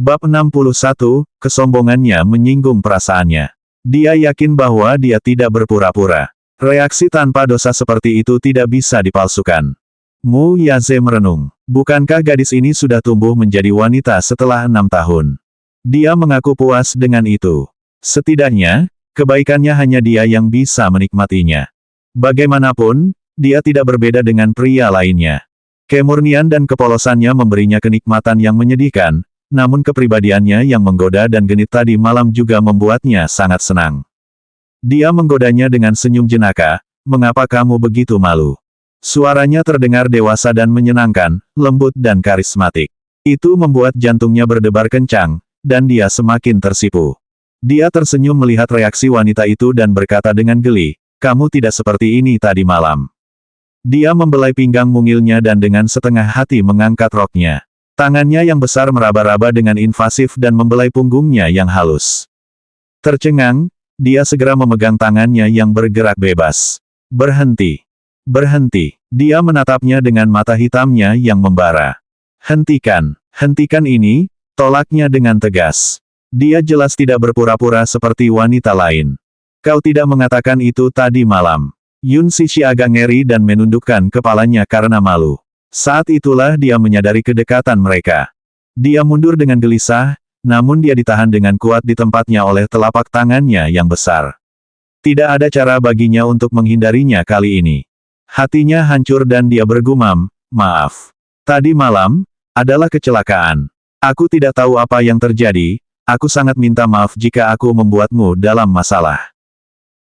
Bab 61, kesombongannya menyinggung perasaannya. Dia yakin bahwa dia tidak berpura-pura. Reaksi tanpa dosa seperti itu tidak bisa dipalsukan. Mu Yaze merenung. Bukankah gadis ini sudah tumbuh menjadi wanita setelah 6 tahun? Dia mengaku puas dengan itu. Setidaknya, kebaikannya hanya dia yang bisa menikmatinya. Bagaimanapun, dia tidak berbeda dengan pria lainnya. Kemurnian dan kepolosannya memberinya kenikmatan yang menyedihkan, namun kepribadiannya yang menggoda dan genit tadi malam juga membuatnya sangat senang. Dia menggodanya dengan senyum jenaka, "Mengapa kamu begitu malu?" Suaranya terdengar dewasa dan menyenangkan, lembut dan karismatik. Itu membuat jantungnya berdebar kencang, dan dia semakin tersipu. Dia tersenyum melihat reaksi wanita itu dan berkata dengan geli, "Kamu tidak seperti ini tadi malam." Dia membelai pinggang mungilnya dan dengan setengah hati mengangkat roknya. Tangannya yang besar meraba-raba dengan invasif dan membelai punggungnya yang halus. Tercengang, dia segera memegang tangannya yang bergerak bebas. "Berhenti. Berhenti." Dia menatapnya dengan mata hitamnya yang membara. "Hentikan. Hentikan ini," tolaknya dengan tegas. Dia jelas tidak berpura-pura seperti wanita lain. "Kau tidak mengatakan itu tadi malam." Yun Sishi agak ngeri dan menundukkan kepalanya karena malu. Saat itulah dia menyadari kedekatan mereka. Dia mundur dengan gelisah, namun dia ditahan dengan kuat di tempatnya oleh telapak tangannya yang besar. Tidak ada cara baginya untuk menghindarinya kali ini. Hatinya hancur dan dia bergumam, "Maaf. Tadi malam, adalah kecelakaan. Aku tidak tahu apa yang terjadi, aku sangat minta maaf jika aku membuatmu dalam masalah."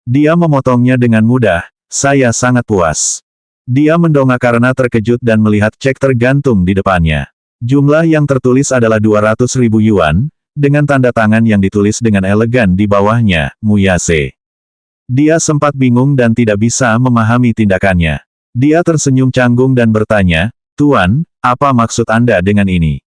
Dia memotongnya dengan mudah, "Saya sangat puas." Dia mendongak karena terkejut dan melihat cek tergantung di depannya. Jumlah yang tertulis adalah 200.000 yuan, dengan tanda tangan yang ditulis dengan elegan di bawahnya, Mu Yaze. Dia sempat bingung dan tidak bisa memahami tindakannya. Dia tersenyum canggung dan bertanya, "Tuan, apa maksud Anda dengan ini?"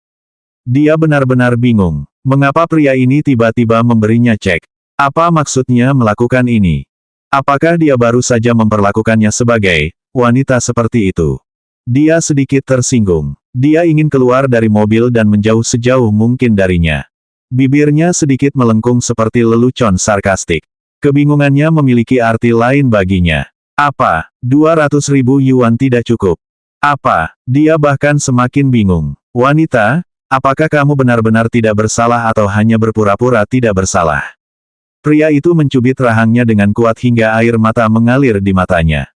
Dia benar-benar bingung. Mengapa pria ini tiba-tiba memberinya cek? Apa maksudnya melakukan ini? Apakah dia baru saja memperlakukannya sebagai wanita seperti itu? Dia sedikit tersinggung. Dia ingin keluar dari mobil dan menjauh sejauh mungkin darinya. Bibirnya sedikit melengkung seperti lelucon sarkastik. Kebingungannya memiliki arti lain baginya. Apa, 200.000 yuan tidak cukup? Apa? Dia bahkan semakin bingung. "Wanita, apakah kamu benar-benar tidak bersalah atau hanya berpura-pura tidak bersalah?" Pria itu mencubit rahangnya dengan kuat hingga air mata mengalir di matanya.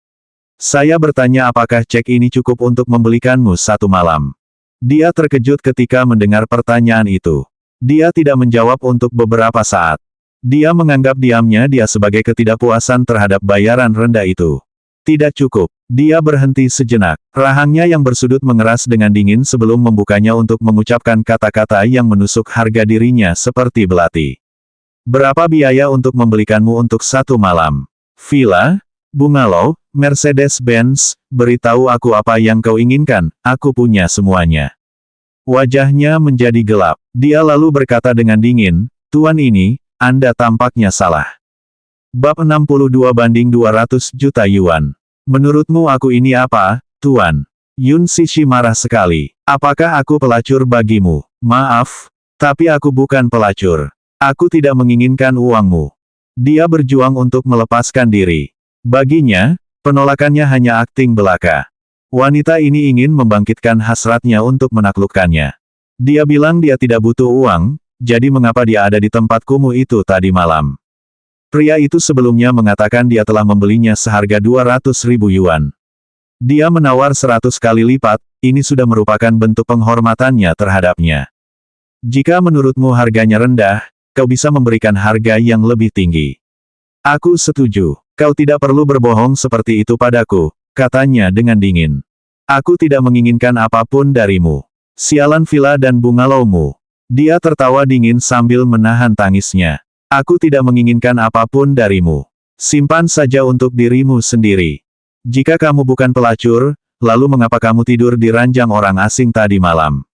"Saya bertanya apakah cek ini cukup untuk membelikanmu satu malam." Dia terkejut ketika mendengar pertanyaan itu. Dia tidak menjawab untuk beberapa saat. Dia menganggap diamnya dia sebagai ketidakpuasan terhadap bayaran rendah itu. Tidak cukup. Dia berhenti sejenak. Rahangnya yang bersudut mengeras dengan dingin sebelum membukanya untuk mengucapkan kata-kata yang menusuk harga dirinya seperti belati. "Berapa biaya untuk membelikanmu untuk satu malam? Villa? Bungalow? Mercedes-Benz? Beritahu aku apa yang kau inginkan, aku punya semuanya." Wajahnya menjadi gelap. Dia lalu berkata dengan dingin, "Tuan ini, Anda tampaknya salah." Bab 62/200 juta yuan. "Menurutmu aku ini apa, Tuan?" Yun Sishi marah sekali. "Apakah aku pelacur bagimu?" "Maaf, tapi aku bukan pelacur. Aku tidak menginginkan uangmu." Dia berjuang untuk melepaskan diri. Baginya, penolakannya hanya akting belaka. Wanita ini ingin membangkitkan hasratnya untuk menaklukkannya. Dia bilang dia tidak butuh uang, jadi mengapa dia ada di tempat kumuh itu tadi malam? Pria itu sebelumnya mengatakan dia telah membelinya seharga 200.000 yuan. Dia menawar 100 kali lipat, ini sudah merupakan bentuk penghormatannya terhadapnya. "Jika menurutmu harganya rendah, kau bisa memberikan harga yang lebih tinggi." "Aku setuju. Kau tidak perlu berbohong seperti itu padaku," katanya dengan dingin. "Aku tidak menginginkan apapun darimu. Sialan villa dan bungalowmu." Dia tertawa dingin sambil menahan tangisnya. "Aku tidak menginginkan apapun darimu. Simpan saja untuk dirimu sendiri. Jika kamu bukan pelacur, lalu mengapa kamu tidur di ranjang orang asing tadi malam?"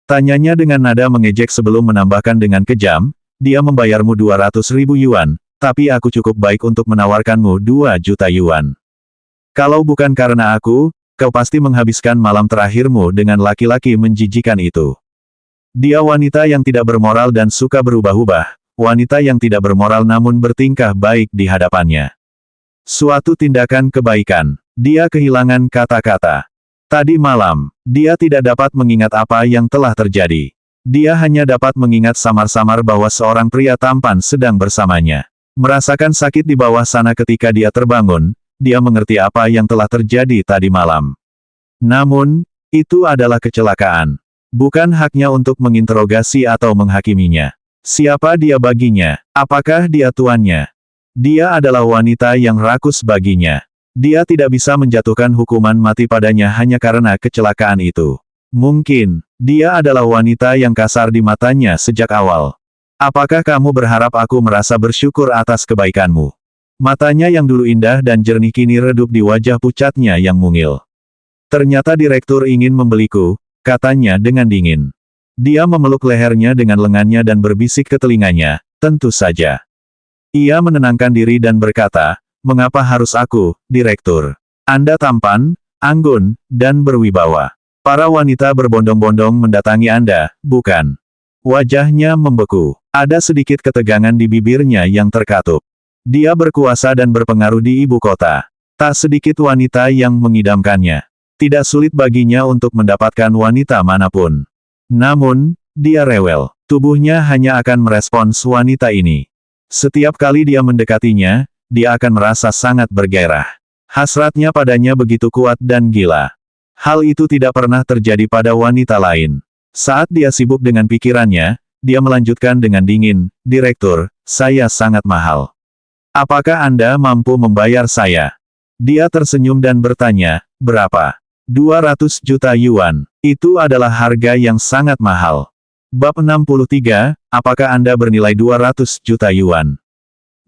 Tanyanya dengan nada mengejek sebelum menambahkan dengan kejam, "Dia membayarmu 200.000 yuan, tapi aku cukup baik untuk menawarkanmu 2 juta yuan. Kalau bukan karena aku, kau pasti menghabiskan malam terakhirmu dengan laki-laki menjijikan itu." Dia wanita yang tidak bermoral dan suka berubah-ubah, wanita yang tidak bermoral namun bertingkah baik di hadapannya. Suatu tindakan kebaikan. Dia kehilangan kata-kata. Tadi malam, dia tidak dapat mengingat apa yang telah terjadi. Dia hanya dapat mengingat samar-samar bahwa seorang pria tampan sedang bersamanya. Merasakan sakit di bawah sana ketika dia terbangun, dia mengerti apa yang telah terjadi tadi malam. Namun, itu adalah kecelakaan. Bukan haknya untuk menginterogasi atau menghakiminya. Siapa dia baginya? Apakah dia tuannya? Dia adalah wanita yang rakus baginya. Dia tidak bisa menjatuhkan hukuman mati padanya hanya karena kecelakaan itu. Mungkin, dia adalah wanita yang kasar di matanya sejak awal. Apakah kamu berharap aku merasa bersyukur atas kebaikanmu? Matanya yang dulu indah dan jernih kini redup di wajah pucatnya yang mungil. Ternyata direktur ingin membeliku, katanya dengan dingin. Dia memeluk lehernya dengan lengannya dan berbisik ke telinganya, tentu saja. Ia menenangkan diri dan berkata, mengapa harus aku, direktur? Anda tampan, anggun, dan berwibawa. Para wanita berbondong-bondong mendatangi Anda, bukan? Wajahnya membeku. Ada sedikit ketegangan di bibirnya yang terkatup. Dia berkuasa dan berpengaruh di ibu kota. Tak sedikit wanita yang mengidamkannya. Tidak sulit baginya untuk mendapatkan wanita manapun. Namun, dia rewel. Tubuhnya hanya akan merespons wanita ini. Setiap kali dia mendekatinya, dia akan merasa sangat bergairah. Hasratnya padanya begitu kuat dan gila. Hal itu tidak pernah terjadi pada wanita lain. Saat dia sibuk dengan pikirannya, dia melanjutkan dengan dingin, direktur, saya sangat mahal. Apakah Anda mampu membayar saya? Dia tersenyum dan bertanya, berapa? 200 juta yuan. Itu adalah harga yang sangat mahal. Bab 63, apakah Anda bernilai 200 juta yuan?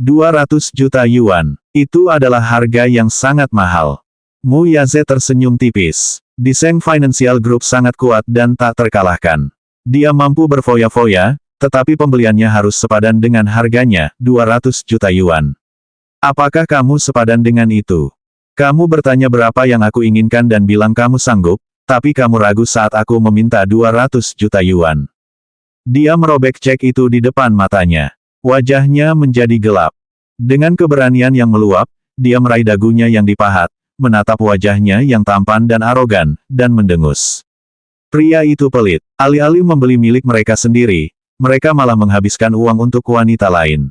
200 juta yuan. Itu adalah harga yang sangat mahal. Mu Yaze tersenyum tipis. Desain Financial Group sangat kuat dan tak terkalahkan. Dia mampu berfoya-foya, tetapi pembeliannya harus sepadan dengan harganya, 200 juta yuan. Apakah kamu sepadan dengan itu? Kamu bertanya berapa yang aku inginkan dan bilang kamu sanggup, tapi kamu ragu saat aku meminta 200 juta yuan. Dia merobek cek itu di depan matanya. Wajahnya menjadi gelap. Dengan keberanian yang meluap, dia meraih dagunya yang dipahat, menatap wajahnya yang tampan dan arogan, dan mendengus. Pria itu pelit. Alih-alih membeli milik mereka sendiri, mereka malah menghabiskan uang untuk wanita lain.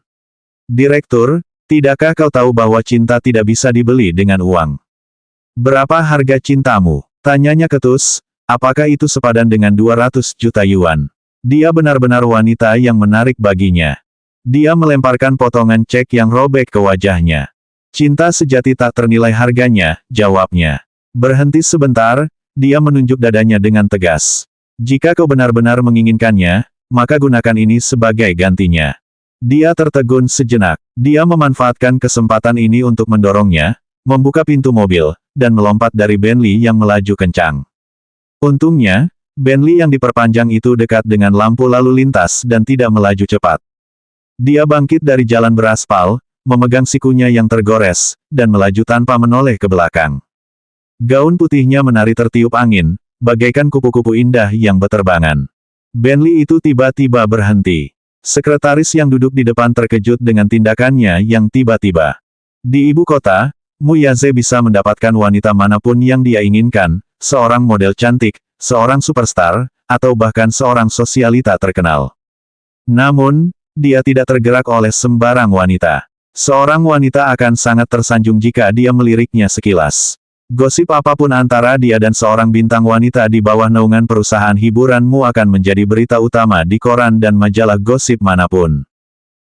Direktur, tidakkah kau tahu bahwa cinta tidak bisa dibeli dengan uang? Berapa harga cintamu? Tanyanya ketus, apakah itu sepadan dengan 200 juta yuan? Dia benar-benar wanita yang menarik baginya. Dia melemparkan potongan cek yang robek ke wajahnya. Cinta sejati tak ternilai harganya, jawabnya. Berhenti sebentar, dia menunjuk dadanya dengan tegas. Jika kau benar-benar menginginkannya, maka gunakan ini sebagai gantinya. Dia tertegun sejenak. Dia memanfaatkan kesempatan ini untuk mendorongnya, membuka pintu mobil, dan melompat dari Bentley yang melaju kencang. Untungnya, Bentley yang diperpanjang itu dekat dengan lampu lalu lintas dan tidak melaju cepat. Dia bangkit dari jalan beraspal, memegang sikunya yang tergores, dan melaju tanpa menoleh ke belakang. Gaun putihnya menari tertiup angin, bagaikan kupu-kupu indah yang beterbangan. Bentley itu tiba-tiba berhenti. Sekretaris yang duduk di depan terkejut dengan tindakannya yang tiba-tiba. Di ibu kota, Mu Yaze bisa mendapatkan wanita manapun yang dia inginkan, seorang model cantik, seorang superstar, atau bahkan seorang sosialita terkenal. Namun, dia tidak tergerak oleh sembarang wanita. Seorang wanita akan sangat tersanjung jika dia meliriknya sekilas. Gosip apapun antara dia dan seorang bintang wanita di bawah naungan perusahaan hiburanmu akan menjadi berita utama di koran dan majalah gosip manapun.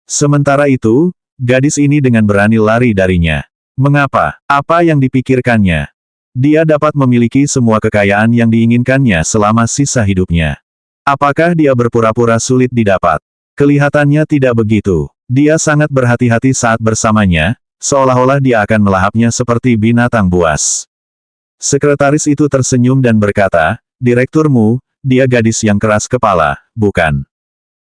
Sementara itu, gadis ini dengan berani lari darinya. Mengapa? Apa yang dipikirkannya? Dia dapat memiliki semua kekayaan yang diinginkannya selama sisa hidupnya. Apakah dia berpura-pura sulit didapat? Kelihatannya tidak begitu. Dia sangat berhati-hati saat bersamanya, seolah-olah dia akan melahapnya seperti binatang buas. Sekretaris itu tersenyum dan berkata, direkturmu, dia gadis yang keras kepala, bukan?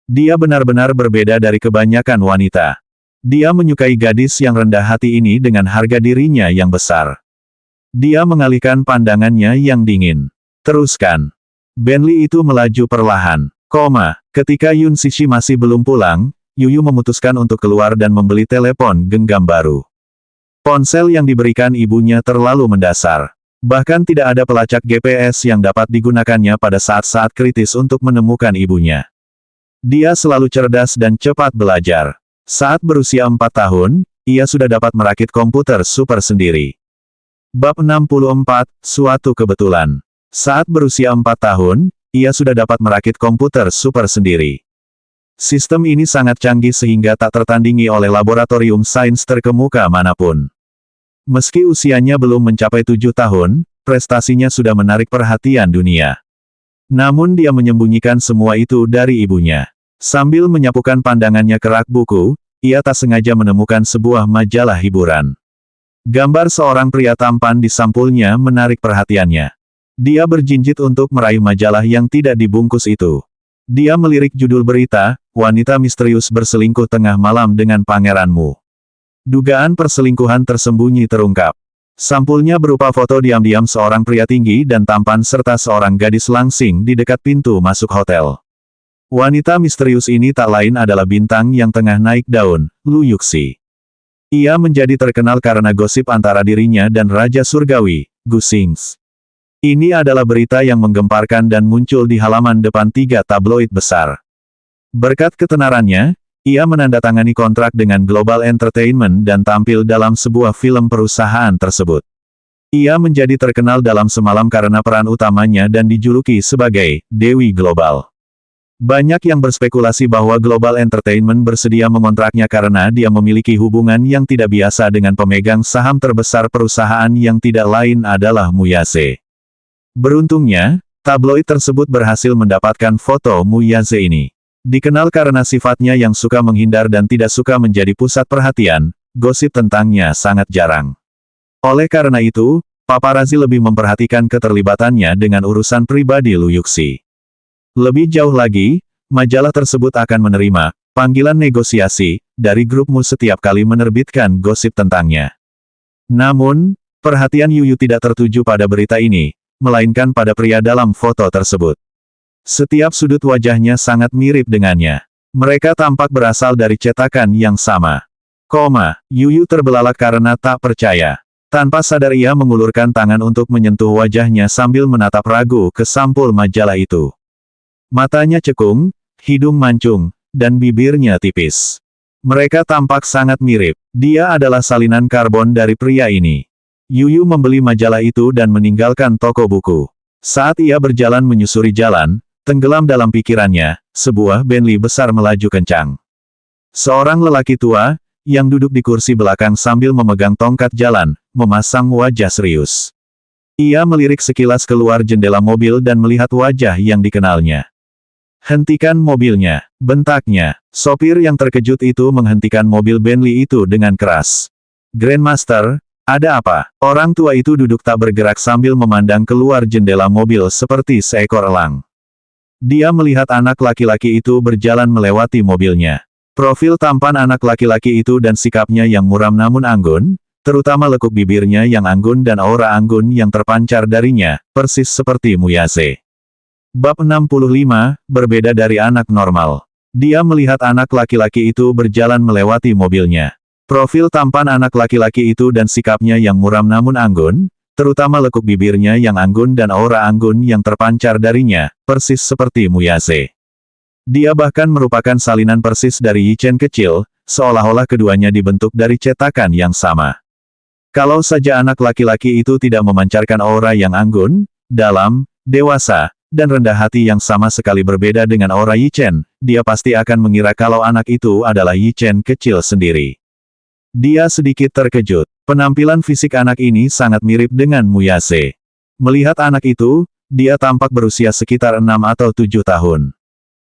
Dia benar-benar berbeda dari kebanyakan wanita. Dia menyukai gadis yang rendah hati ini dengan harga dirinya yang besar. Dia mengalihkan pandangannya yang dingin. Teruskan. Bentley itu melaju perlahan. Ketika Yun Cixi masih belum pulang, Yuyu memutuskan untuk keluar dan membeli telepon genggam baru. Ponsel yang diberikan ibunya terlalu mendasar. Bahkan tidak ada pelacak GPS yang dapat digunakannya pada saat-saat kritis untuk menemukan ibunya. Dia selalu cerdas dan cepat belajar. Saat berusia 4 tahun, ia sudah dapat merakit komputer super sendiri. Bab 64, Suatu Kebetulan. Saat berusia 4 tahun, ia sudah dapat merakit komputer super sendiri. Sistem ini sangat canggih sehingga tak tertandingi oleh laboratorium sains terkemuka manapun. Meski usianya belum mencapai 7 tahun, prestasinya sudah menarik perhatian dunia. Namun dia menyembunyikan semua itu dari ibunya. Sambil menyapukan pandangannya ke rak buku, ia tak sengaja menemukan sebuah majalah hiburan. Gambar seorang pria tampan di sampulnya menarik perhatiannya. Dia berjinjit untuk meraih majalah yang tidak dibungkus itu. Dia melirik judul berita, "Wanita misterius berselingkuh tengah malam dengan pangeranmu." Dugaan perselingkuhan tersembunyi terungkap. Sampulnya berupa foto diam-diam seorang pria tinggi dan tampan serta seorang gadis langsing di dekat pintu masuk hotel. Wanita misterius ini tak lain adalah bintang yang tengah naik daun, Lu Yuxi. Ia menjadi terkenal karena gosip antara dirinya dan Raja Surgawi, Gu Xingzi. Ini adalah berita yang menggemparkan dan muncul di halaman depan 3 tabloid besar. Berkat ketenarannya, ia menandatangani kontrak dengan Global Entertainment dan tampil dalam sebuah film perusahaan tersebut. Ia menjadi terkenal dalam semalam karena peran utamanya dan dijuluki sebagai Dewi Global. Banyak yang berspekulasi bahwa Global Entertainment bersedia mengontraknya karena dia memiliki hubungan yang tidak biasa dengan pemegang saham terbesar perusahaan yang tidak lain adalah Muyase. Beruntungnya, tabloid tersebut berhasil mendapatkan foto Muyase ini. Dikenal karena sifatnya yang suka menghindar dan tidak suka menjadi pusat perhatian, gosip tentangnya sangat jarang. Oleh karena itu, paparazi lebih memperhatikan keterlibatannya dengan urusan pribadi Lu Yuxi. Lebih jauh lagi, majalah tersebut akan menerima panggilan negosiasi dari grupmu setiap kali menerbitkan gosip tentangnya. Namun, perhatian Yuyu tidak tertuju pada berita ini, melainkan pada pria dalam foto tersebut. Setiap sudut wajahnya sangat mirip dengannya. Mereka tampak berasal dari cetakan yang sama. Yuyu terbelalak karena tak percaya. Tanpa sadar ia mengulurkan tangan untuk menyentuh wajahnya sambil menatap ragu ke sampul majalah itu. Matanya cekung, hidung mancung, dan bibirnya tipis. Mereka tampak sangat mirip. Dia adalah salinan karbon dari pria ini. Yuyu membeli majalah itu dan meninggalkan toko buku. Saat ia berjalan menyusuri jalan, tenggelam dalam pikirannya, sebuah Bentley besar melaju kencang. Seorang lelaki tua, yang duduk di kursi belakang sambil memegang tongkat jalan, memasang wajah serius. Ia melirik sekilas keluar jendela mobil dan melihat wajah yang dikenalnya. "Hentikan mobilnya," bentaknya. Sopir yang terkejut itu menghentikan mobil Bentley itu dengan keras. "Grandmaster, ada apa?" Orang tua itu duduk tak bergerak sambil memandang keluar jendela mobil seperti seekor elang. Dia melihat anak laki-laki itu berjalan melewati mobilnya. Profil tampan anak laki-laki itu dan sikapnya yang muram namun anggun, terutama lekuk bibirnya yang anggun dan aura anggun yang terpancar darinya, persis seperti Muyase. Bab 65, Berbeda dari anak normal. Dia melihat anak laki-laki itu berjalan melewati mobilnya. Profil tampan anak laki-laki itu dan sikapnya yang muram namun anggun, terutama lekuk bibirnya yang anggun dan aura anggun yang terpancar darinya, persis seperti Muyase. Dia bahkan merupakan salinan persis dari Yi Chen kecil, seolah-olah keduanya dibentuk dari cetakan yang sama. Kalau saja anak laki-laki itu tidak memancarkan aura yang anggun, dalam, dewasa, dan rendah hati yang sama sekali berbeda dengan aura Yi Chen, dia pasti akan mengira kalau anak itu adalah Yi Chen kecil sendiri. Dia sedikit terkejut. Penampilan fisik anak ini sangat mirip dengan Muyase. Melihat anak itu, dia tampak berusia sekitar 6 atau 7 tahun.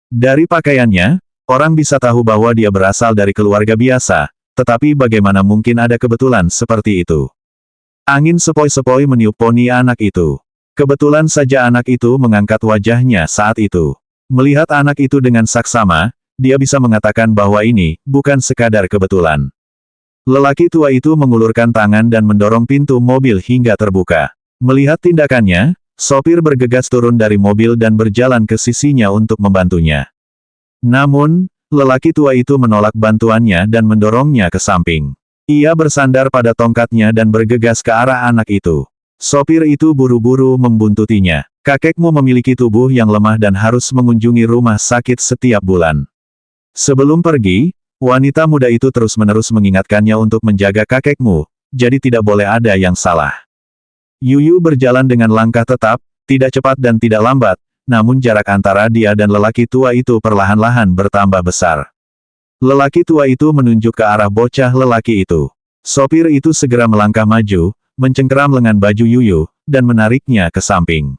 Dari pakaiannya, orang bisa tahu bahwa dia berasal dari keluarga biasa, tetapi bagaimana mungkin ada kebetulan seperti itu? Angin sepoi-sepoi meniup poni anak itu. Kebetulan saja anak itu mengangkat wajahnya saat itu. Melihat anak itu dengan saksama, dia bisa mengatakan bahwa ini bukan sekadar kebetulan. Lelaki tua itu mengulurkan tangan dan mendorong pintu mobil hingga terbuka. Melihat tindakannya, Sopir bergegas turun dari mobil dan berjalan ke sisinya untuk membantunya. Namun, lelaki tua itu menolak bantuannya dan mendorongnya ke samping. Ia bersandar pada tongkatnya dan bergegas ke arah anak itu. Sopir itu buru-buru membuntutinya. Kakekmu memiliki tubuh yang lemah dan harus mengunjungi rumah sakit setiap bulan. Sebelum pergi, wanita muda itu terus-menerus mengingatkannya untuk menjaga kakekmu, jadi tidak boleh ada yang salah. Yuyu berjalan dengan langkah tetap, tidak cepat dan tidak lambat, namun jarak antara dia dan lelaki tua itu perlahan-lahan bertambah besar. Lelaki tua itu menunjuk ke arah bocah lelaki itu. Sopir itu segera melangkah maju, mencengkeram lengan baju Yuyu, dan menariknya ke samping.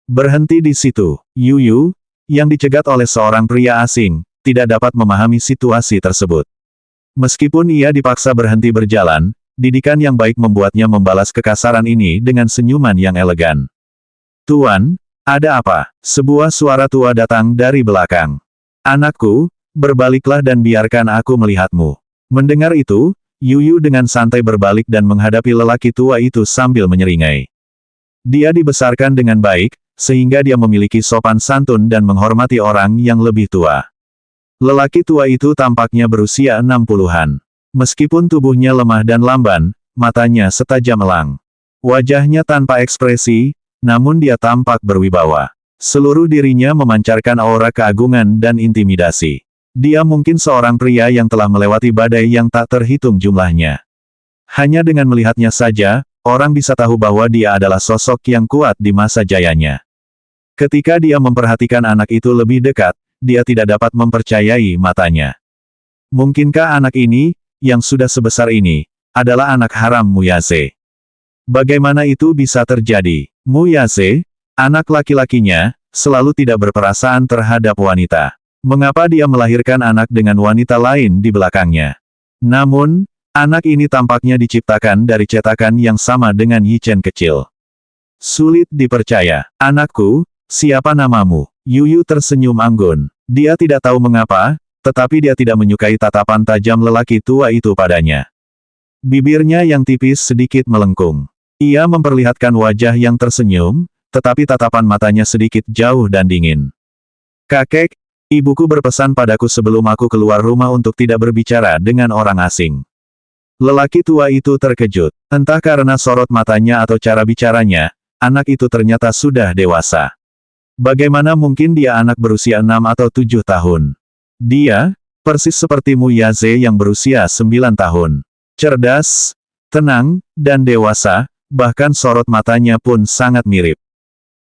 Berhenti di situ, Yuyu, yang dicegat oleh seorang pria asing, tidak dapat memahami situasi tersebut. Meskipun ia dipaksa berhenti berjalan, didikan yang baik membuatnya membalas kekasaran ini dengan senyuman yang elegan. "Tuan, ada apa?" Sebuah suara tua datang dari belakang. "Anakku, berbaliklah dan biarkan aku melihatmu." Mendengar itu, Yuyu dengan santai berbalik dan menghadapi lelaki tua itu sambil menyeringai. Dia dibesarkan dengan baik, sehingga dia memiliki sopan santun dan menghormati orang yang lebih tua. Lelaki tua itu tampaknya berusia 60-an. Meskipun tubuhnya lemah dan lamban, matanya setajam elang. Wajahnya tanpa ekspresi, namun dia tampak berwibawa. Seluruh dirinya memancarkan aura keagungan dan intimidasi. Dia mungkin seorang pria yang telah melewati badai yang tak terhitung jumlahnya. Hanya dengan melihatnya saja, orang bisa tahu bahwa dia adalah sosok yang kuat di masa jayanya. Ketika dia memperhatikan anak itu lebih dekat, dia tidak dapat mempercayai matanya. Mungkinkah anak ini, yang sudah sebesar ini, adalah anak haram Muyase? Bagaimana itu bisa terjadi? Muyase, anak laki-lakinya, selalu tidak berperasaan terhadap wanita. Mengapa dia melahirkan anak dengan wanita lain di belakangnya? Namun, anak ini tampaknya diciptakan dari cetakan yang sama dengan Yichen kecil. Sulit dipercaya. "Anakku, siapa namamu?" Yuyu tersenyum anggun. Dia tidak tahu mengapa, tetapi dia tidak menyukai tatapan tajam lelaki tua itu padanya. Bibirnya yang tipis sedikit melengkung. Ia memperlihatkan wajah yang tersenyum, tetapi tatapan matanya sedikit jauh dan dingin. "Kakek, ibuku berpesan padaku sebelum aku keluar rumah untuk tidak berbicara dengan orang asing." Lelaki tua itu terkejut. Entah karena sorot matanya atau cara bicaranya, anak itu ternyata sudah dewasa. Bagaimana mungkin dia anak berusia 6 atau 7 tahun? Dia, persis seperti Muyase yang berusia 9 tahun. Cerdas, tenang, dan dewasa, bahkan sorot matanya pun sangat mirip.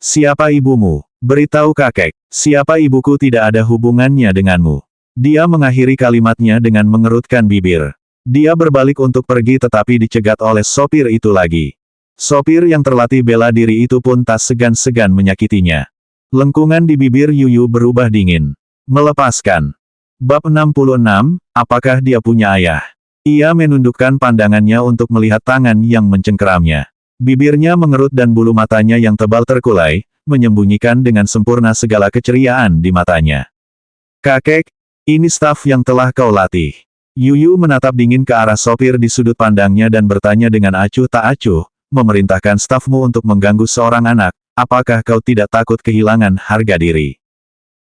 "Siapa ibumu? Beritahu kakek, siapa ibuku tidak ada hubungannya denganmu." Dia mengakhiri kalimatnya dengan mengerutkan bibir. Dia berbalik untuk pergi tetapi dicegat oleh sopir itu lagi. Sopir yang terlatih bela diri itu pun tak segan-segan menyakitinya. Lengkungan di bibir Yuyu berubah dingin. Melepaskan. Bab 66, apakah dia punya ayah? Ia menundukkan pandangannya untuk melihat tangan yang mencengkeramnya. Bibirnya mengerut dan bulu matanya yang tebal terkulai, menyembunyikan dengan sempurna segala keceriaan di matanya. "Kakek, ini staf yang telah kau latih." Yuyu menatap dingin ke arah sopir di sudut pandangnya dan bertanya dengan acuh tak acuh, "Memerintahkan stafmu untuk mengganggu seorang anak, apakah kau tidak takut kehilangan harga diri?"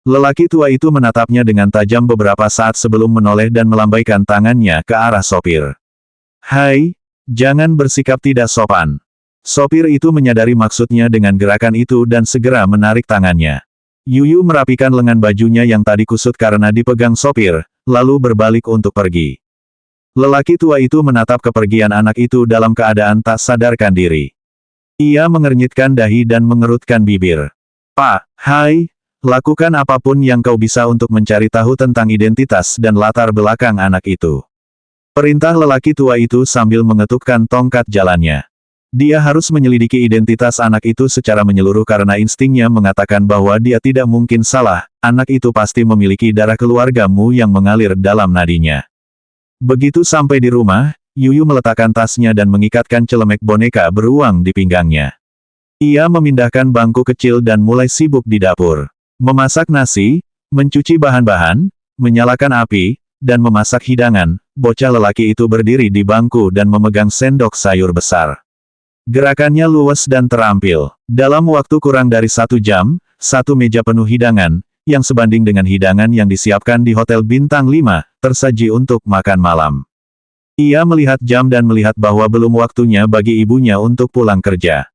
Lelaki tua itu menatapnya dengan tajam beberapa saat sebelum menoleh dan melambaikan tangannya ke arah sopir. "Hai, jangan bersikap tidak sopan." Sopir itu menyadari maksudnya dengan gerakan itu dan segera menarik tangannya. Yuyu merapikan lengan bajunya yang tadi kusut karena dipegang sopir, lalu berbalik untuk pergi. Lelaki tua itu menatap kepergian anak itu dalam keadaan tak sadarkan diri. Ia mengernyitkan dahi dan mengerutkan bibir. "Pak, hai, lakukan apapun yang kau bisa untuk mencari tahu tentang identitas dan latar belakang anak itu." Perintah lelaki tua itu sambil mengetukkan tongkat jalannya. Dia harus menyelidiki identitas anak itu secara menyeluruh karena instingnya mengatakan bahwa dia tidak mungkin salah, anak itu pasti memiliki darah keluargamu yang mengalir dalam nadinya. Begitu sampai di rumah, Yuyu meletakkan tasnya dan mengikatkan celemek boneka beruang di pinggangnya. Ia memindahkan bangku kecil dan mulai sibuk di dapur. Memasak nasi, mencuci bahan-bahan, menyalakan api, dan memasak hidangan. Bocah lelaki itu berdiri di bangku dan memegang sendok sayur besar. Gerakannya luwes dan terampil. Dalam waktu kurang dari 1 jam, 1 meja penuh hidangan, yang sebanding dengan hidangan yang disiapkan di Hotel Bintang 5, tersaji untuk makan malam. Ia melihat jam dan melihat bahwa belum waktunya bagi ibunya untuk pulang kerja.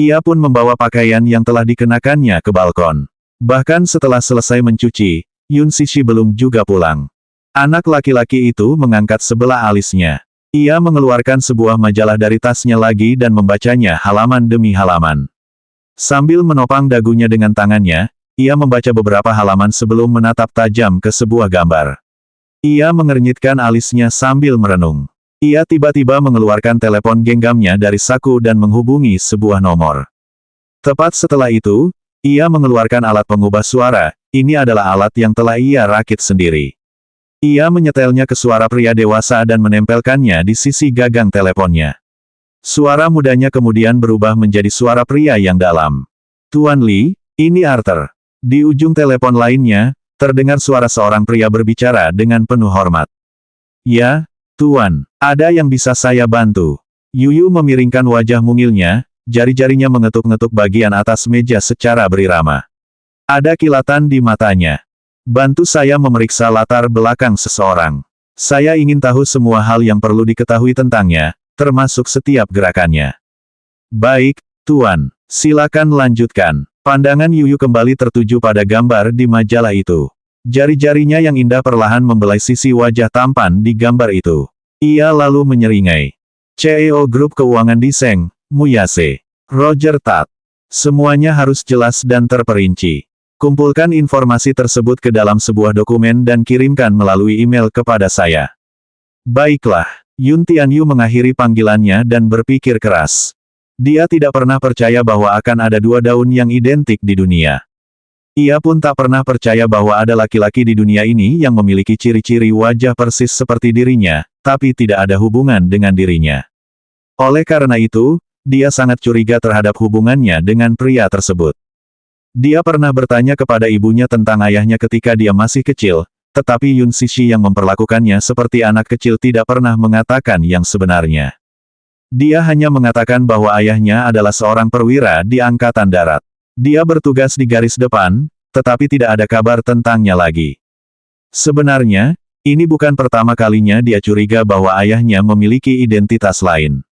Ia pun membawa pakaian yang telah dikenakannya ke balkon. Bahkan setelah selesai mencuci, Yun Sishi belum juga pulang. Anak laki-laki itu mengangkat sebelah alisnya. Ia mengeluarkan sebuah majalah dari tasnya lagi dan membacanya halaman demi halaman. Sambil menopang dagunya dengan tangannya, ia membaca beberapa halaman sebelum menatap tajam ke sebuah gambar. Ia mengernyitkan alisnya sambil merenung. Ia tiba-tiba mengeluarkan telepon genggamnya dari saku dan menghubungi sebuah nomor. Tepat setelah itu, ia mengeluarkan alat pengubah suara. Ini adalah alat yang telah ia rakit sendiri. Ia menyetelnya ke suara pria dewasa dan menempelkannya di sisi gagang teleponnya. Suara mudanya kemudian berubah menjadi suara pria yang dalam. "Tuan Li, ini Arthur." Di ujung telepon lainnya, terdengar suara seorang pria berbicara dengan penuh hormat. "Ya, Tuan, ada yang bisa saya bantu?" Yuyu memiringkan wajah mungilnya, jari-jarinya mengetuk-ngetuk bagian atas meja secara berirama. Ada kilatan di matanya. "Bantu saya memeriksa latar belakang seseorang. Saya ingin tahu semua hal yang perlu diketahui tentangnya, termasuk setiap gerakannya." "Baik, Tuan. Silakan lanjutkan." Pandangan Yuyu kembali tertuju pada gambar di majalah itu. Jari-jarinya yang indah perlahan membelai sisi wajah tampan di gambar itu. Ia lalu menyeringai. "CEO Grup Keuangan Diseng, Muyase. Roger Tat. Semuanya harus jelas dan terperinci. Kumpulkan informasi tersebut ke dalam sebuah dokumen dan kirimkan melalui email kepada saya." "Baiklah." Yun Tianyu mengakhiri panggilannya dan berpikir keras. Dia tidak pernah percaya bahwa akan ada 2 daun yang identik di dunia. Ia pun tak pernah percaya bahwa ada laki-laki di dunia ini yang memiliki ciri-ciri wajah persis seperti dirinya, tapi tidak ada hubungan dengan dirinya. Oleh karena itu, dia sangat curiga terhadap hubungannya dengan pria tersebut. Dia pernah bertanya kepada ibunya tentang ayahnya ketika dia masih kecil, tetapi Yun Sishi yang memperlakukannya seperti anak kecil tidak pernah mengatakan yang sebenarnya. Dia hanya mengatakan bahwa ayahnya adalah seorang perwira di Angkatan Darat. Dia bertugas di garis depan, tetapi tidak ada kabar tentangnya lagi. Sebenarnya, ini bukan pertama kalinya dia curiga bahwa ayahnya memiliki identitas lain.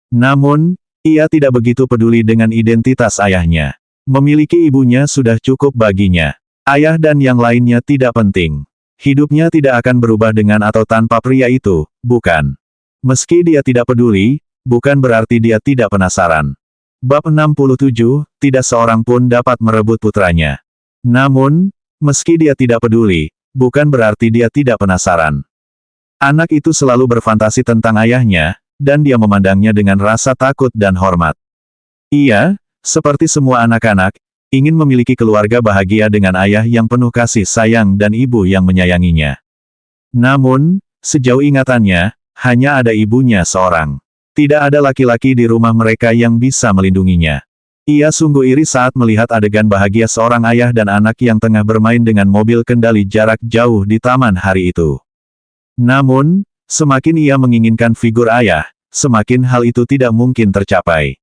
Namun, ia tidak begitu peduli dengan identitas ayahnya. Memiliki ibunya sudah cukup baginya. Ayah dan yang lainnya tidak penting. Hidupnya tidak akan berubah dengan atau tanpa pria itu, bukan. Meski dia tidak peduli, bukan berarti dia tidak penasaran. Bab 67, tidak seorang pun dapat merebut putranya. Namun, meski dia tidak peduli, bukan berarti dia tidak penasaran. Anak itu selalu berfantasi tentang ayahnya, dan dia memandangnya dengan rasa takut dan hormat. Ia, seperti semua anak-anak, ingin memiliki keluarga bahagia dengan ayah yang penuh kasih sayang dan ibu yang menyayanginya. Namun, sejauh ingatannya, hanya ada ibunya seorang. Tidak ada laki-laki di rumah mereka yang bisa melindunginya. Ia sungguh iri saat melihat adegan bahagia seorang ayah dan anak yang tengah bermain dengan mobil kendali jarak jauh di taman hari itu. Namun, semakin ia menginginkan figur ayah, semakin hal itu tidak mungkin tercapai.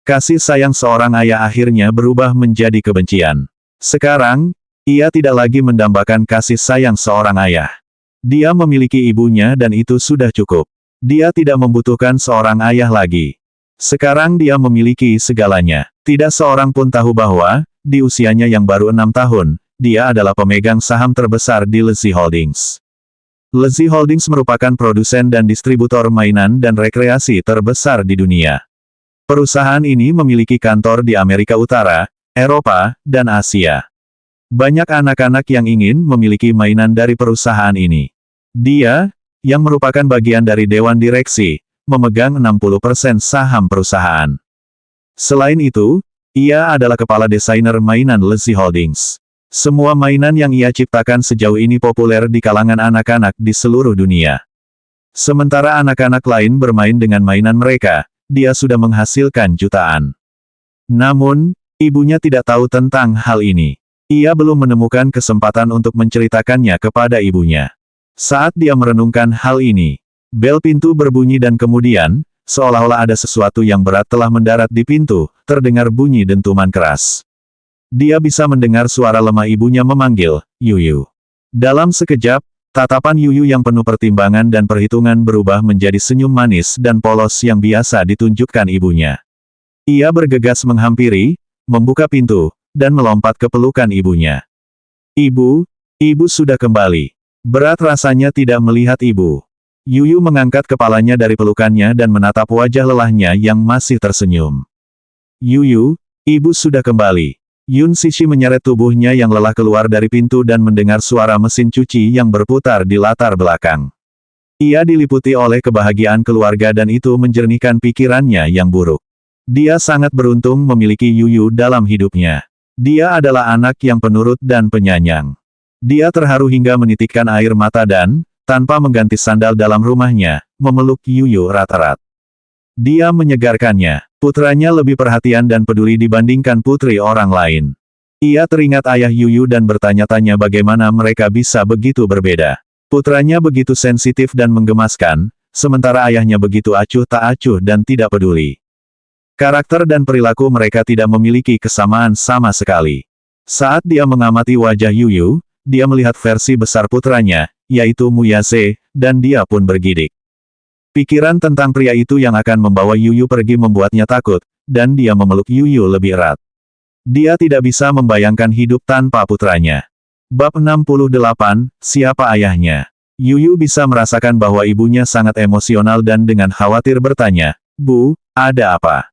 Kasih sayang seorang ayah akhirnya berubah menjadi kebencian. Sekarang, ia tidak lagi mendambakan kasih sayang seorang ayah. Dia memiliki ibunya dan itu sudah cukup. Dia tidak membutuhkan seorang ayah lagi. Sekarang dia memiliki segalanya. Tidak seorang pun tahu bahwa, di usianya yang baru 6 tahun, dia adalah pemegang saham terbesar di Lezi Holdings. Lezi Holdings merupakan produsen dan distributor mainan dan rekreasi terbesar di dunia. Perusahaan ini memiliki kantor di Amerika Utara, Eropa, dan Asia. Banyak anak-anak yang ingin memiliki mainan dari perusahaan ini. Dia, yang merupakan bagian dari Dewan Direksi, memegang 60% saham perusahaan. Selain itu, ia adalah kepala desainer mainan Lezi Holdings. Semua mainan yang ia ciptakan sejauh ini populer di kalangan anak-anak di seluruh dunia. Sementara anak-anak lain bermain dengan mainan mereka, dia sudah menghasilkan jutaan. Namun, ibunya tidak tahu tentang hal ini. Ia belum menemukan kesempatan untuk menceritakannya kepada ibunya. Saat dia merenungkan hal ini, bel pintu berbunyi dan kemudian, seolah-olah ada sesuatu yang berat telah mendarat di pintu, terdengar bunyi dentuman keras. Dia bisa mendengar suara lemah ibunya memanggil, Yuyu. Dalam sekejap, tatapan Yuyu yang penuh pertimbangan dan perhitungan berubah menjadi senyum manis dan polos yang biasa ditunjukkan ibunya. Ia bergegas menghampiri, membuka pintu, dan melompat ke pelukan ibunya. Ibu, ibu sudah kembali. Berat rasanya tidak melihat ibu. Yuyu mengangkat kepalanya dari pelukannya dan menatap wajah lelahnya yang masih tersenyum. Yuyu, ibu sudah kembali. Yun Sishi menyeret tubuhnya yang lelah keluar dari pintu dan mendengar suara mesin cuci yang berputar di latar belakang. Ia diliputi oleh kebahagiaan keluarga dan itu menjernihkan pikirannya yang buruk. Dia sangat beruntung memiliki Yuyu dalam hidupnya. Dia adalah anak yang penurut dan penyayang. Dia terharu hingga menitikkan air mata dan, tanpa mengganti sandal dalam rumahnya, memeluk Yuyu erat-erat. Dia menyegarkannya. Putranya lebih perhatian dan peduli dibandingkan putri orang lain. Ia teringat ayah Yuyu dan bertanya-tanya bagaimana mereka bisa begitu berbeda. Putranya begitu sensitif dan menggemaskan, sementara ayahnya begitu acuh tak acuh dan tidak peduli. Karakter dan perilaku mereka tidak memiliki kesamaan sama sekali. Saat dia mengamati wajah Yuyu, dia melihat versi besar putranya, yaitu Muyaze, dan dia pun bergidik. Pikiran tentang pria itu yang akan membawa Yuyu pergi membuatnya takut, dan dia memeluk Yuyu lebih erat. Dia tidak bisa membayangkan hidup tanpa putranya. Bab 68, Siapa Ayahnya? Yuyu bisa merasakan bahwa ibunya sangat emosional dan dengan khawatir bertanya, Bu, ada apa?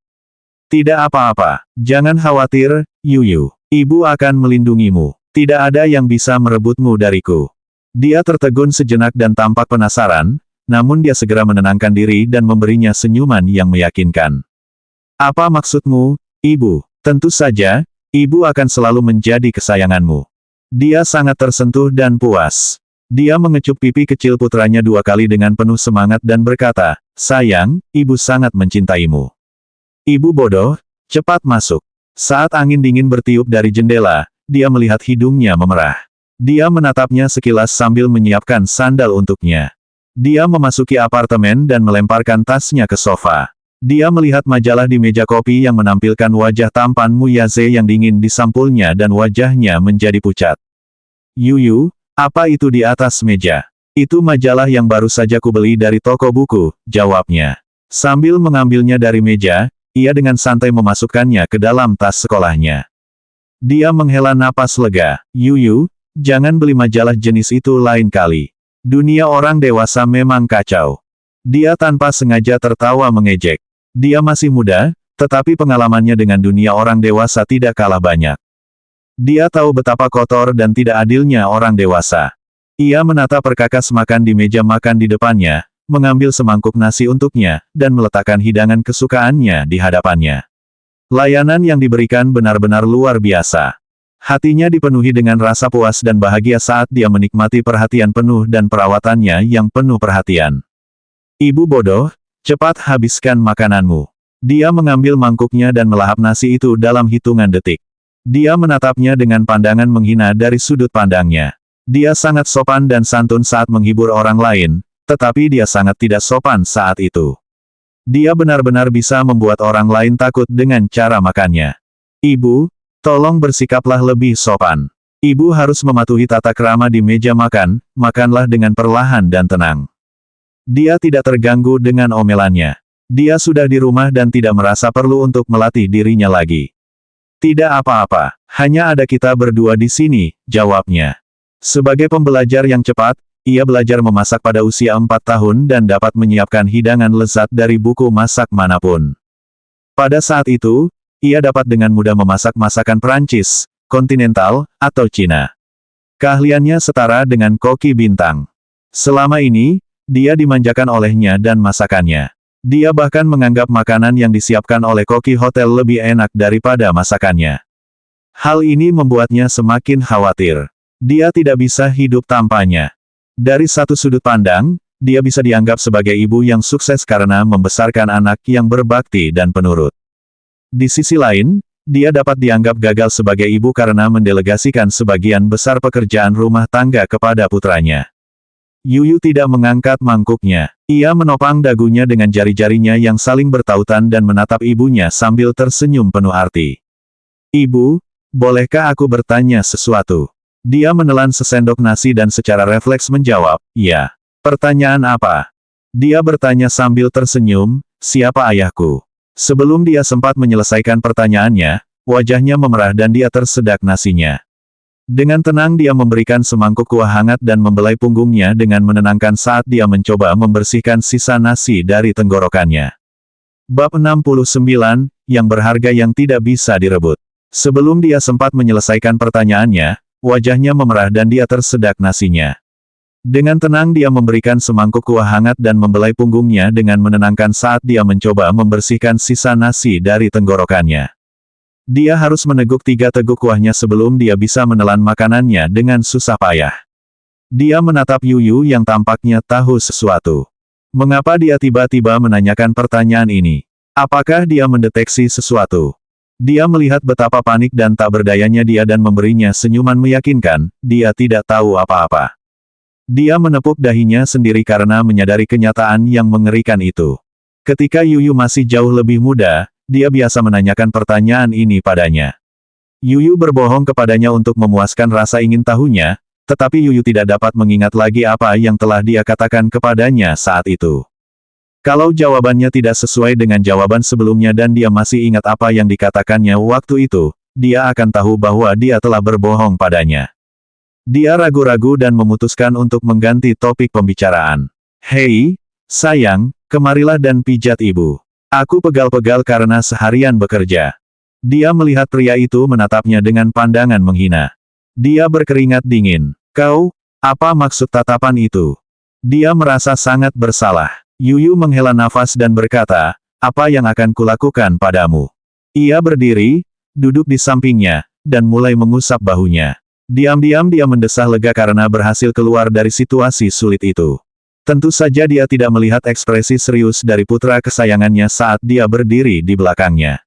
Tidak apa-apa, jangan khawatir, Yuyu. Ibu akan melindungimu. Tidak ada yang bisa merebutmu dariku. Dia tertegun sejenak dan tampak penasaran, namun dia segera menenangkan diri dan memberinya senyuman yang meyakinkan. Apa maksudmu, Ibu? Tentu saja, Ibu akan selalu menjadi kesayanganmu. Dia sangat tersentuh dan puas. Dia mengecup pipi kecil putranya 2 kali dengan penuh semangat dan berkata, Sayang, Ibu sangat mencintaimu. Ibu bodoh, cepat masuk. Saat angin dingin bertiup dari jendela, dia melihat hidungnya memerah. Dia menatapnya sekilas sambil menyiapkan sandal untuknya. Dia memasuki apartemen dan melemparkan tasnya ke sofa. Dia melihat majalah di meja kopi yang menampilkan wajah tampan Muyaze yang dingin di sampulnya dan wajahnya menjadi pucat. Yuyu, apa itu di atas meja? Itu majalah yang baru saja kubeli dari toko buku, jawabnya. Sambil mengambilnya dari meja, ia dengan santai memasukkannya ke dalam tas sekolahnya. Dia menghela napas lega. Yuyu, jangan beli majalah jenis itu lain kali. Dunia orang dewasa memang kacau. Dia tanpa sengaja tertawa mengejek. Dia masih muda, tetapi pengalamannya dengan dunia orang dewasa tidak kalah banyak. Dia tahu betapa kotor dan tidak adilnya orang dewasa. Ia menata perkakas makan di meja makan di depannya, mengambil semangkuk nasi untuknya, dan meletakkan hidangan kesukaannya di hadapannya. Layanan yang diberikan benar-benar luar biasa. Hatinya dipenuhi dengan rasa puas dan bahagia saat dia menikmati perhatian penuh dan perawatannya yang penuh perhatian. Ibu bodoh, cepat habiskan makananmu. Dia mengambil mangkuknya dan melahap nasi itu dalam hitungan detik. Dia menatapnya dengan pandangan menghina dari sudut pandangnya. Dia sangat sopan dan santun saat menghibur orang lain, tetapi dia sangat tidak sopan saat itu. Dia benar-benar bisa membuat orang lain takut dengan cara makannya. Ibu, tolong bersikaplah lebih sopan. Ibu harus mematuhi tata krama di meja makan, makanlah dengan perlahan dan tenang. Dia tidak terganggu dengan omelannya. Dia sudah di rumah dan tidak merasa perlu untuk melatih dirinya lagi. Tidak apa-apa, hanya ada kita berdua di sini, jawabnya. Sebagai pembelajar yang cepat, ia belajar memasak pada usia 4 tahun dan dapat menyiapkan hidangan lezat dari buku masak manapun. Pada saat itu, ia dapat dengan mudah memasak masakan Perancis, kontinental, atau Cina. Keahliannya setara dengan koki bintang. Selama ini, dia dimanjakan olehnya dan masakannya. Dia bahkan menganggap makanan yang disiapkan oleh koki hotel lebih enak daripada masakannya. Hal ini membuatnya semakin khawatir. Dia tidak bisa hidup tanpanya. Dari satu sudut pandang, dia bisa dianggap sebagai ibu yang sukses karena membesarkan anak yang berbakti dan penurut. Di sisi lain, dia dapat dianggap gagal sebagai ibu karena mendelegasikan sebagian besar pekerjaan rumah tangga kepada putranya. Yuyu tidak mengangkat mangkuknya. Ia menopang dagunya dengan jari-jarinya yang saling bertautan dan menatap ibunya sambil tersenyum penuh arti. Ibu, bolehkah aku bertanya sesuatu? Dia menelan sesendok nasi dan secara refleks menjawab, ya. Pertanyaan apa? Dia bertanya sambil tersenyum, siapa ayahku? Sebelum dia sempat menyelesaikan pertanyaannya, wajahnya memerah dan dia tersedak nasinya. Dengan tenang dia memberikan semangkuk kuah hangat dan membelai punggungnya dengan menenangkan saat dia mencoba membersihkan sisa nasi dari tenggorokannya. Bab 69, yang berharga yang tidak bisa direbut. Sebelum dia sempat menyelesaikan pertanyaannya, wajahnya memerah dan dia tersedak nasinya. Dengan tenang dia memberikan semangkuk kuah hangat dan membelai punggungnya dengan menenangkan saat dia mencoba membersihkan sisa nasi dari tenggorokannya. Dia harus meneguk 3 teguk kuahnya sebelum dia bisa menelan makanannya dengan susah payah. Dia menatap Yuyu yang tampaknya tahu sesuatu. Mengapa dia tiba-tiba menanyakan pertanyaan ini? Apakah dia mendeteksi sesuatu? Dia melihat betapa panik dan tak berdayanya dia dan memberinya senyuman meyakinkan, dia tidak tahu apa-apa. Dia menepuk dahinya sendiri karena menyadari kenyataan yang mengerikan itu. Ketika Yuyu masih jauh lebih muda, dia biasa menanyakan pertanyaan ini padanya. Yuyu berbohong kepadanya untuk memuaskan rasa ingin tahunya, tetapi Yuyu tidak dapat mengingat lagi apa yang telah dia katakan kepadanya saat itu. Kalau jawabannya tidak sesuai dengan jawaban sebelumnya dan dia masih ingat apa yang dikatakannya waktu itu, dia akan tahu bahwa dia telah berbohong padanya. Dia ragu-ragu dan memutuskan untuk mengganti topik pembicaraan. Hei, sayang, kemarilah dan pijat ibu. Aku pegal-pegal karena seharian bekerja. Dia melihat pria itu menatapnya dengan pandangan menghina. Dia berkeringat dingin. Kau, apa maksud tatapan itu? Dia merasa sangat bersalah. Yuyu menghela nafas dan berkata, apa yang akan kulakukan padamu? Ia berdiri, duduk di sampingnya, dan mulai mengusap bahunya. Diam-diam dia mendesah lega karena berhasil keluar dari situasi sulit itu. Tentu saja dia tidak melihat ekspresi serius dari putra kesayangannya saat dia berdiri di belakangnya.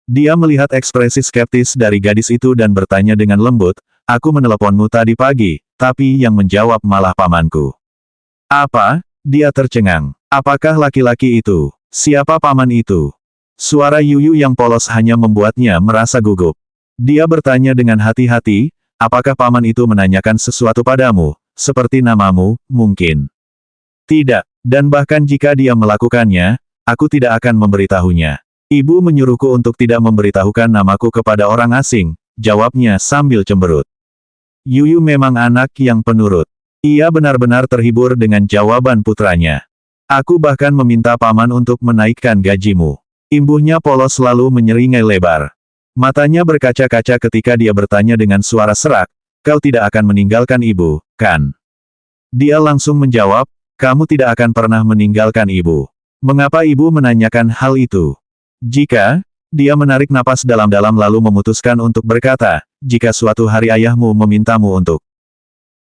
Dia melihat ekspresi skeptis dari gadis itu dan bertanya dengan lembut, aku meneleponmu tadi pagi, tapi yang menjawab malah pamanku. Apa? Dia tercengang. Apakah laki-laki itu? Siapa paman itu? Suara Yuyu yang polos hanya membuatnya merasa gugup. Dia bertanya dengan hati-hati, apakah paman itu menanyakan sesuatu padamu, seperti namamu, mungkin? Tidak, dan bahkan jika dia melakukannya, aku tidak akan memberitahunya. Ibu menyuruhku untuk tidak memberitahukan namaku kepada orang asing, jawabnya sambil cemberut. Yuyu memang anak yang penurut. Ia benar-benar terhibur dengan jawaban putranya. Aku bahkan meminta paman untuk menaikkan gajimu. Imbuhnya polos lalu menyeringai lebar. Matanya berkaca-kaca ketika dia bertanya dengan suara serak, kau tidak akan meninggalkan ibu, kan? Dia langsung menjawab, kamu tidak akan pernah meninggalkan ibu. Mengapa ibu menanyakan hal itu? Jika, dia menarik napas dalam-dalam lalu memutuskan untuk berkata, jika suatu hari ayahmu memintamu untuk.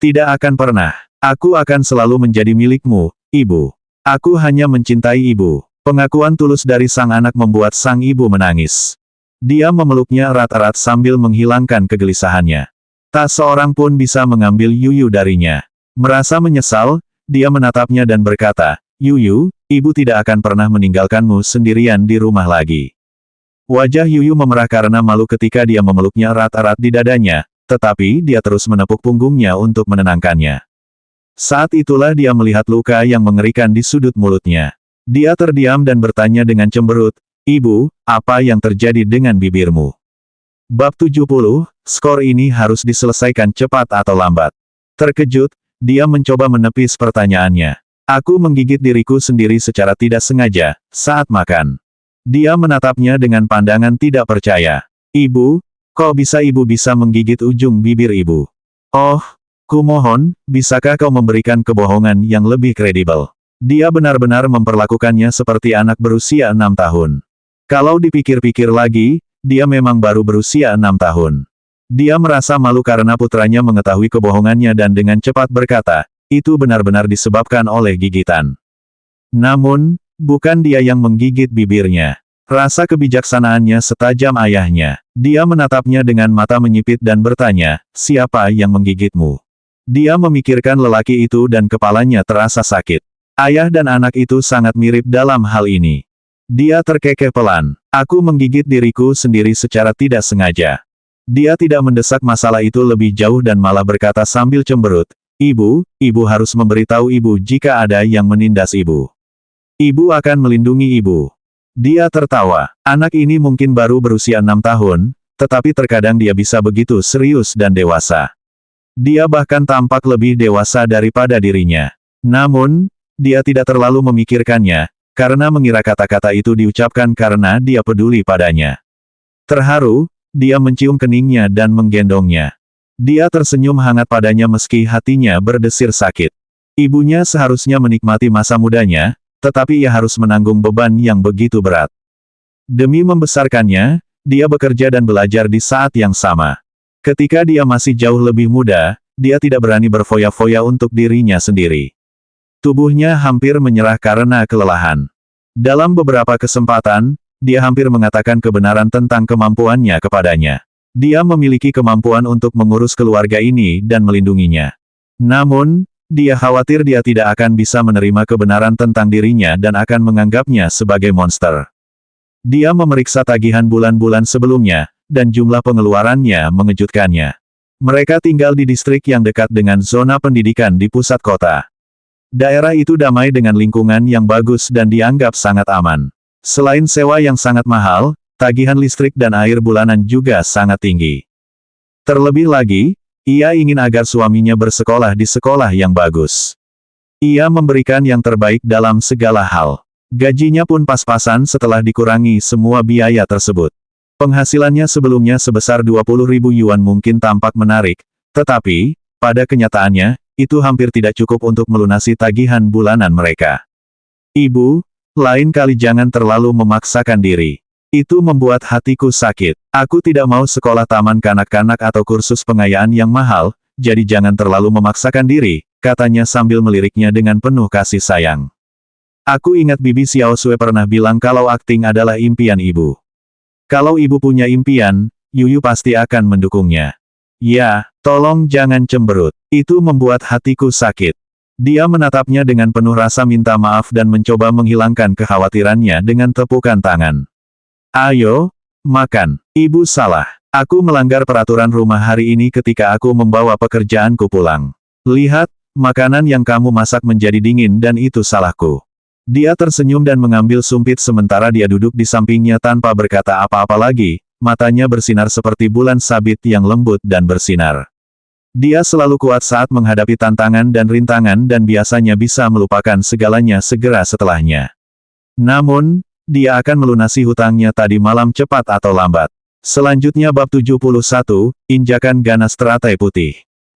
Tidak akan pernah. Aku akan selalu menjadi milikmu, ibu. Aku hanya mencintai ibu. Pengakuan tulus dari sang anak membuat sang ibu menangis. Dia memeluknya erat-erat sambil menghilangkan kegelisahannya. Tak seorang pun bisa mengambil Yuyu darinya. Merasa menyesal, dia menatapnya dan berkata, Yuyu, ibu tidak akan pernah meninggalkanmu sendirian di rumah lagi. Wajah Yuyu memerah karena malu ketika dia memeluknya erat-erat di dadanya, tetapi dia terus menepuk punggungnya untuk menenangkannya. Saat itulah dia melihat luka yang mengerikan di sudut mulutnya. Dia terdiam dan bertanya dengan cemberut, Ibu, apa yang terjadi dengan bibirmu? Bab 70, skor ini harus diselesaikan cepat atau lambat. Terkejut, dia mencoba menepis pertanyaannya. Aku menggigit diriku sendiri secara tidak sengaja, saat makan. Dia menatapnya dengan pandangan tidak percaya. Ibu, kok bisa ibu bisa menggigit ujung bibir ibu? Oh, kumohon, bisakah kau memberikan kebohongan yang lebih kredibel? Dia benar-benar memperlakukannya seperti anak berusia 6 tahun. Kalau dipikir-pikir lagi, dia memang baru berusia 6 tahun. Dia merasa malu karena putranya mengetahui kebohongannya dan dengan cepat berkata, itu benar-benar disebabkan oleh gigitan. Namun, bukan dia yang menggigit bibirnya. Rasa kebijaksanaannya setajam ayahnya. Dia menatapnya dengan mata menyipit dan bertanya, siapa yang menggigitmu? Dia memikirkan lelaki itu dan kepalanya terasa sakit. Ayah dan anak itu sangat mirip dalam hal ini. Dia terkekeh pelan. Aku menggigit diriku sendiri secara tidak sengaja. Dia tidak mendesak masalah itu lebih jauh dan malah berkata sambil cemberut, ibu harus memberitahu ibu jika ada yang menindas ibu. Ibu akan melindungi ibu. Dia tertawa. Anak ini mungkin baru berusia 6 tahun, tetapi terkadang dia bisa begitu serius dan dewasa. Dia bahkan tampak lebih dewasa daripada dirinya. Namun, dia tidak terlalu memikirkannya, karena mengira kata-kata itu diucapkan karena dia peduli padanya. Terharu, dia mencium keningnya dan menggendongnya. Dia tersenyum hangat padanya meski hatinya berdesir sakit. Ibunya seharusnya menikmati masa mudanya, tetapi ia harus menanggung beban yang begitu berat. Demi membesarkannya, dia bekerja dan belajar di saat yang sama. Ketika dia masih jauh lebih muda, dia tidak berani berfoya-foya untuk dirinya sendiri. Tubuhnya hampir menyerah karena kelelahan. Dalam beberapa kesempatan, dia hampir mengatakan kebenaran tentang kemampuannya kepadanya. Dia memiliki kemampuan untuk mengurus keluarga ini dan melindunginya. Namun, dia khawatir dia tidak akan bisa menerima kebenaran tentang dirinya dan akan menganggapnya sebagai monster. Dia memeriksa tagihan bulan-bulan sebelumnya, dan jumlah pengeluarannya mengejutkannya. Mereka tinggal di distrik yang dekat dengan zona pendidikan di pusat kota. Daerah itu damai dengan lingkungan yang bagus dan dianggap sangat aman. Selain sewa yang sangat mahal, tagihan listrik dan air bulanan juga sangat tinggi. Terlebih lagi, ia ingin agar suaminya bersekolah di sekolah yang bagus. Ia memberikan yang terbaik dalam segala hal. Gajinya pun pas-pasan setelah dikurangi semua biaya tersebut. Penghasilannya sebelumnya sebesar 20.000 yuan mungkin tampak menarik, tetapi, pada kenyataannya, itu hampir tidak cukup untuk melunasi tagihan bulanan mereka. Ibu, lain kali jangan terlalu memaksakan diri. Itu membuat hatiku sakit. Aku tidak mau sekolah taman kanak-kanak atau kursus pengayaan yang mahal, jadi jangan terlalu memaksakan diri, katanya sambil meliriknya dengan penuh kasih sayang. Aku ingat Bibi Xiao Sui pernah bilang kalau akting adalah impian ibu. Kalau ibu punya impian, Yuyu pasti akan mendukungnya. Ya, tolong jangan cemberut. Itu membuat hatiku sakit. Dia menatapnya dengan penuh rasa minta maaf dan mencoba menghilangkan kekhawatirannya dengan tepukan tangan. Ayo, makan. Ibu salah. Aku melanggar peraturan rumah hari ini ketika aku membawa pekerjaanku pulang. Lihat, makanan yang kamu masak menjadi dingin dan itu salahku. Dia tersenyum dan mengambil sumpit sementara dia duduk di sampingnya tanpa berkata apa-apa lagi, matanya bersinar seperti bulan sabit yang lembut dan bersinar. Dia selalu kuat saat menghadapi tantangan dan rintangan dan biasanya bisa melupakan segalanya segera setelahnya. Namun, dia akan melunasi hutangnya tadi malam cepat atau lambat. Selanjutnya bab 71, Injakan Ganas Teratai Putih.